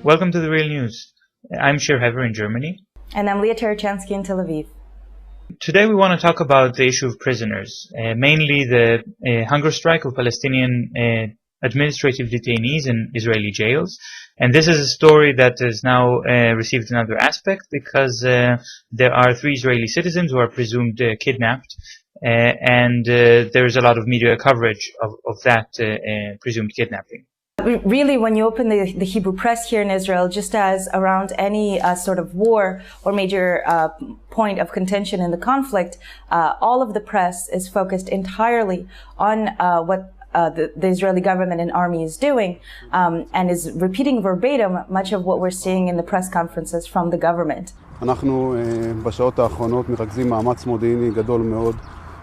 Welcome to The Real News. I'm Shir Hever in Germany. And I'm Leah Terechansky in Tel Aviv. Today we want to talk about the issue of prisoners, mainly the hunger strike of Palestinian administrative detainees in Israeli jails. And this is a story that has now received another aspect because there are 3 Israeli citizens who are presumed kidnapped. And there is a lot of media coverage of that presumed kidnapping. Really, when you open the Hebrew press here in Israel, just as around any sort of war or major point of contention in the conflict, all of the press is focused entirely on what the Israeli government and army is doing, and is repeating verbatim much of what we're seeing in the press conferences from the government. אנחנו בשעות האחרונות מרכזים מאמץ מודיעיני גדול מאוד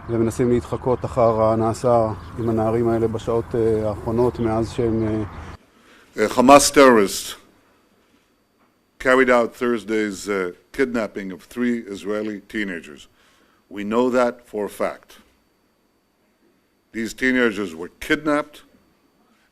ומנסים להתחקות אחר הנעשה עם הנערים האלה בשעות האחרונות מאז שהם... Hamas terrorists carried out Thursday's kidnapping of 3 Israeli teenagers. We know that for a fact. These teenagers were kidnapped,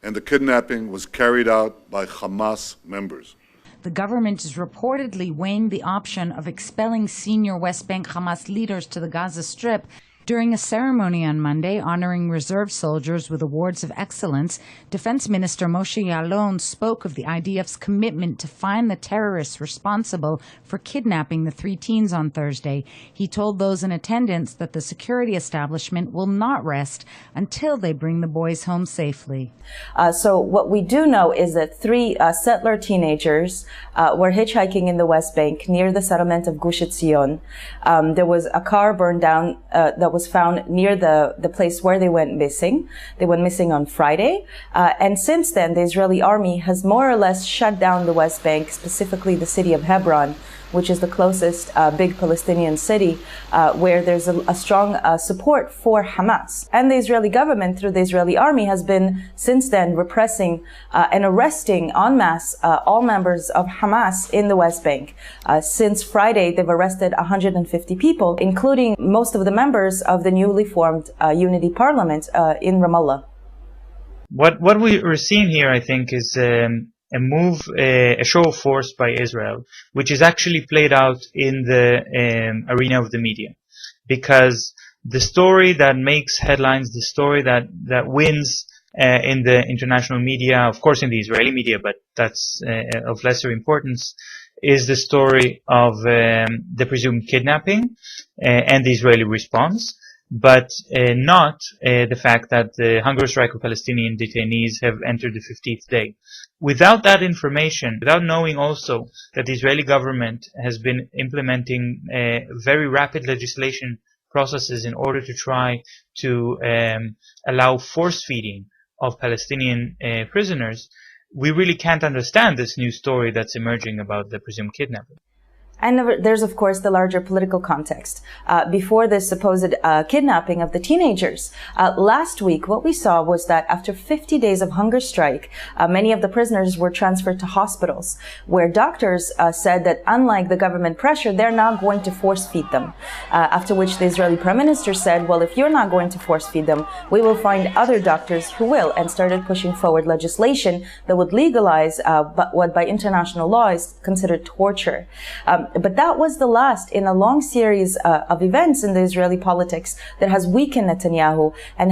and the kidnapping was carried out by Hamas members. The government is reportedly weighing the option of expelling senior West Bank Hamas leaders to the Gaza Strip. During a ceremony on Monday honoring reserve soldiers with awards of excellence, Defense Minister Moshe Ya'alon spoke of the IDF's commitment to find the terrorists responsible for kidnapping the 3 teens on Thursday. He told those in attendance that the security establishment will not rest until they bring the boys home safely. So what we do know is that 3 settler teenagers were hitchhiking in the West Bank near the settlement of Gush Etzion. There was a car burned down that was found near the place where they went missing. They went missing on Friday. And since then, the Israeli army has more or less shut down the West Bank, specifically the city of Hebron, which is the closest big Palestinian city where there's a strong support for Hamas. And the Israeli government, through the Israeli army, has been since then repressing and arresting en masse all members of Hamas in the West Bank. Since Friday, they've arrested 150 people, including most of the members of the newly formed Unity Parliament in Ramallah. What we are seeing here, I think, is a show of force by Israel, which is actually played out in the arena of the media. Because the story that makes headlines, the story that wins in the international media, of course in the Israeli media, but that's of lesser importance, is the story of the presumed kidnapping and the Israeli response, but not the fact that the hunger strike of Palestinian detainees have entered the 50th day. Without that information, without knowing also that the Israeli government has been implementing very rapid legislation processes in order to try to allow force feeding of Palestinian prisoners, we really can't understand this new story that's emerging about the presumed kidnapping. And there's, of course, the larger political context. Before this supposed kidnapping of the teenagers, last week, what we saw was that after 50 days of hunger strike, many of the prisoners were transferred to hospitals, where doctors said that unlike the government pressure, they're not going to force feed them. After which the Israeli Prime Minister said, well, if you're not going to force feed them, we will find other doctors who will, and started pushing forward legislation that would legalize what by international law is considered torture. But that was the last in a long series of events in the Israeli politics that has weakened Netanyahu and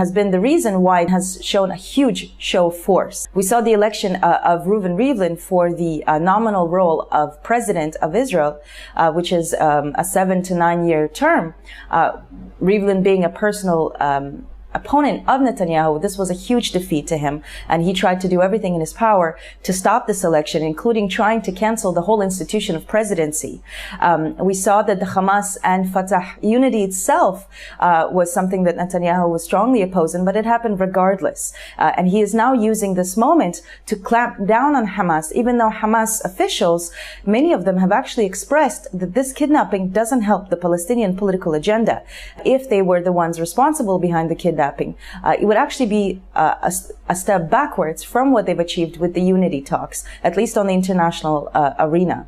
has been the reason why it has shown a huge show of force. We saw the election of Reuven Rivlin for the nominal role of president of Israel, which is a 7 to 9 year term. Rivlin being a personal opponent of Netanyahu, this was a huge defeat to him, and he tried to do everything in his power to stop this election, including trying to cancel the whole institution of presidency. We saw that the Hamas and Fatah unity itself was something that Netanyahu was strongly opposing, but it happened regardless. And he is now using this moment to clamp down on Hamas, even though Hamas officials, many of them have actually expressed that this kidnapping doesn't help the Palestinian political agenda. If they were the ones responsible behind the kidnapping, it would actually be a step backwards from what they've achieved with the unity talks, at least on the international arena.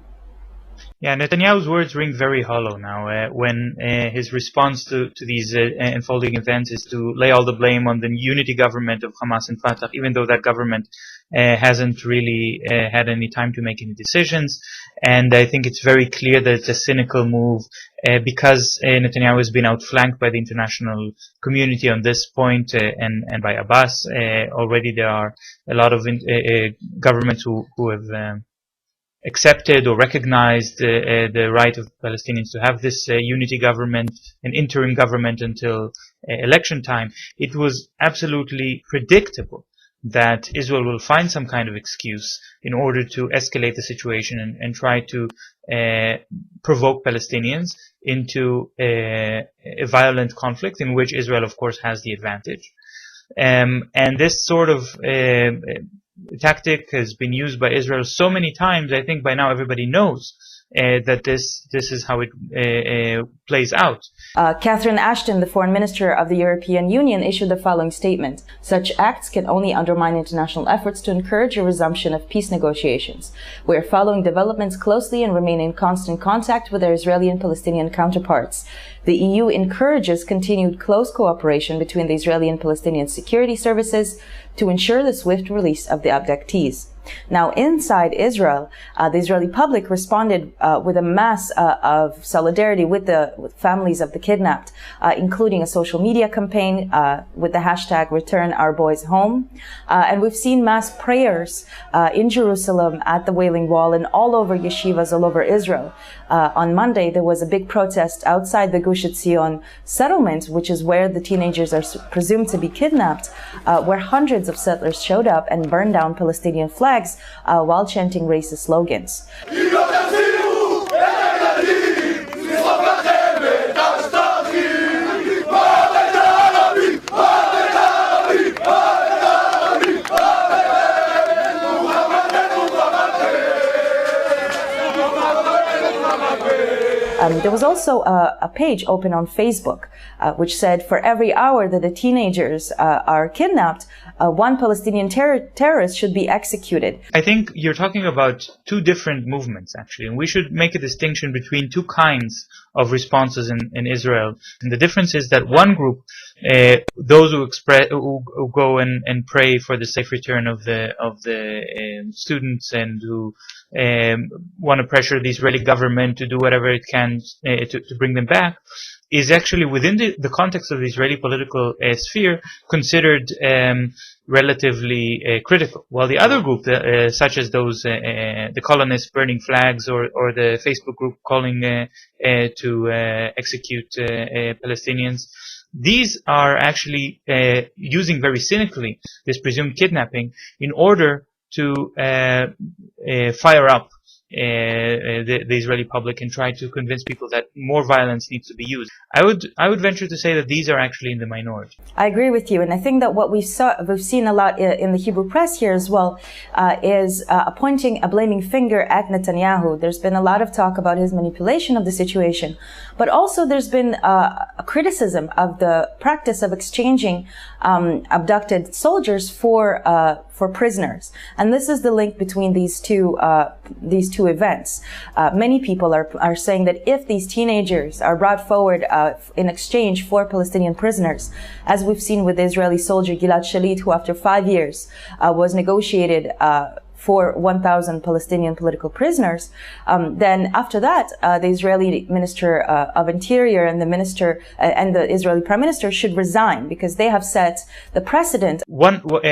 Yeah, Netanyahu's words ring very hollow now when his response to these unfolding events is to lay all the blame on the unity government of Hamas and Fatah, even though that government hasn't really had any time to make any decisions. And I think it's very clear that it's a cynical move because Netanyahu has been outflanked by the international community on this point and by Abbas. Already there are a lot of governments who have accepted or recognized the right of Palestinians to have this unity government, an interim government until election time. It was absolutely predictable that Israel will find some kind of excuse in order to escalate the situation and try to provoke Palestinians into a violent conflict in which Israel, of course, has the advantage. And this sort of tactic has been used by Israel so many times. I think by now everybody knows that this is how it plays out. Catherine Ashton, the foreign minister of the European Union, issued the following statement. Such acts can only undermine international efforts to encourage a resumption of peace negotiations. We are following developments closely and remain in constant contact with our Israeli and Palestinian counterparts. The EU encourages continued close cooperation between the Israeli and Palestinian security services to ensure the swift release of the abductees. Now, inside Israel, the Israeli public responded with a mass of solidarity with the families of the kidnapped, including a social media campaign with the hashtag Return Our Boys Home. And we've seen mass prayers in Jerusalem, at the Wailing Wall, and all over yeshivas all over Israel. On Monday, there was a big protest outside the Gush Etzion settlement, which is where the teenagers are presumed to be kidnapped, where hundreds of settlers showed up and burned down Palestinian flags while chanting racist slogans. There was also a page open on Facebook which said for every hour that the teenagers are kidnapped, one Palestinian terrorist should be executed. I think you're talking about two different movements, actually, and we should make a distinction between two kinds of responses in Israel. And the difference is that one group, those who go and pray for the safe return of the students and who want to pressure the Israeli government to do whatever it can to bring them back, is actually within the context of the Israeli political sphere considered relatively critical. While the other group, such as those the colonists burning flags or the Facebook group calling to execute Palestinians, these are actually using very cynically this presumed kidnapping in order to fire up the Israeli public and try to convince people that more violence needs to be used. I would venture to say that these are actually in the minority. I agree with you, and I think that what we've seen a lot in the Hebrew press here as well is pointing a blaming finger at Netanyahu. There's been a lot of talk about his manipulation of the situation, but also there's been a criticism of the practice of exchanging abducted soldiers for prisoners, and this is the link between these two events. Many people are saying that if these teenagers are brought forward in exchange for Palestinian prisoners, as we've seen with the Israeli soldier Gilad Shalit, who after 5 years was negotiated for 1,000 Palestinian political prisoners, then after that, the Israeli Minister of Interior and the Minister and the Israeli Prime Minister should resign because they have set the precedent.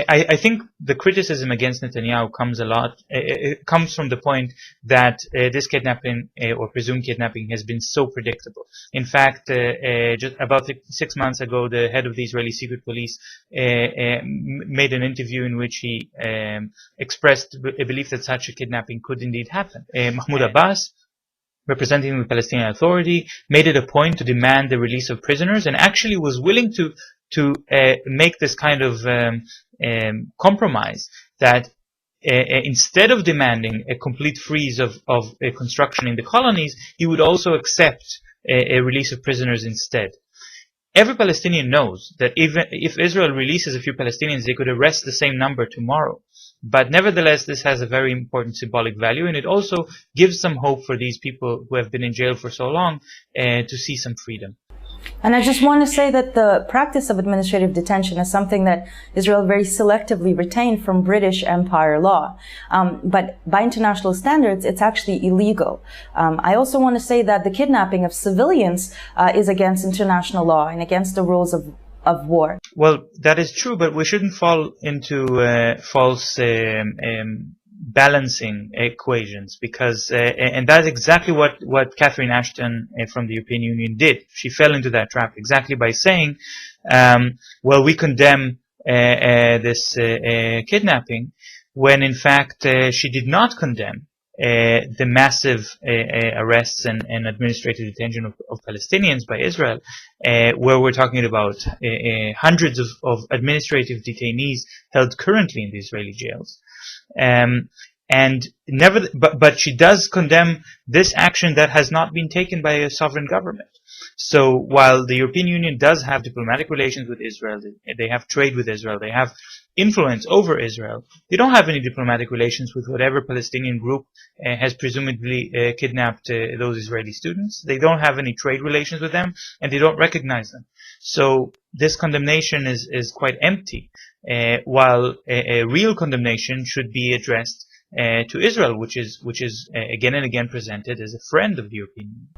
I think the criticism against Netanyahu comes from the point that this kidnapping or presumed kidnapping has been so predictable. In fact, just about 6 months ago, the head of the Israeli secret police made an interview in which he expressed a belief that such a kidnapping could indeed happen. Mahmoud Abbas, representing the Palestinian Authority, made it a point to demand the release of prisoners and actually was willing to make this kind of compromise that instead of demanding a complete freeze of construction in the colonies, he would also accept a release of prisoners instead. Every Palestinian knows that even if Israel releases a few Palestinians, they could arrest the same number tomorrow. But nevertheless, this has a very important symbolic value, and it also gives some hope for these people who have been in jail for so long to see some freedom. And I just want to say that the practice of administrative detention is something that Israel very selectively retained from British Empire law. But by international standards, it's actually illegal. I also want to say that the kidnapping of civilians is against international law and against the rules of war. Well, that is true, but we shouldn't fall into false balancing equations, because and that's exactly what Catherine Ashton from the European Union did. She fell into that trap exactly by saying, well, we condemn this kidnapping, when in fact she did not condemn the massive arrests and administrative detention of Palestinians by Israel, where we're talking about hundreds of administrative detainees held currently in the Israeli jails. But she does condemn this action that has not been taken by a sovereign government. So while the European Union does have diplomatic relations with Israel, they have trade with Israel, they have influence over Israel, they don't have any diplomatic relations with whatever Palestinian group has presumably kidnapped those Israeli students. They don't have any trade relations with them, and they don't recognize them. So this condemnation is quite empty, while a real condemnation should be addressed to Israel, which is again and again presented as a friend of the European Union.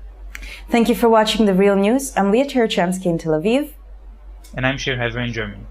Thank you for watching The Real News. I'm Leah Cherchansky in Tel Aviv. And I'm Shir Hever in Germany.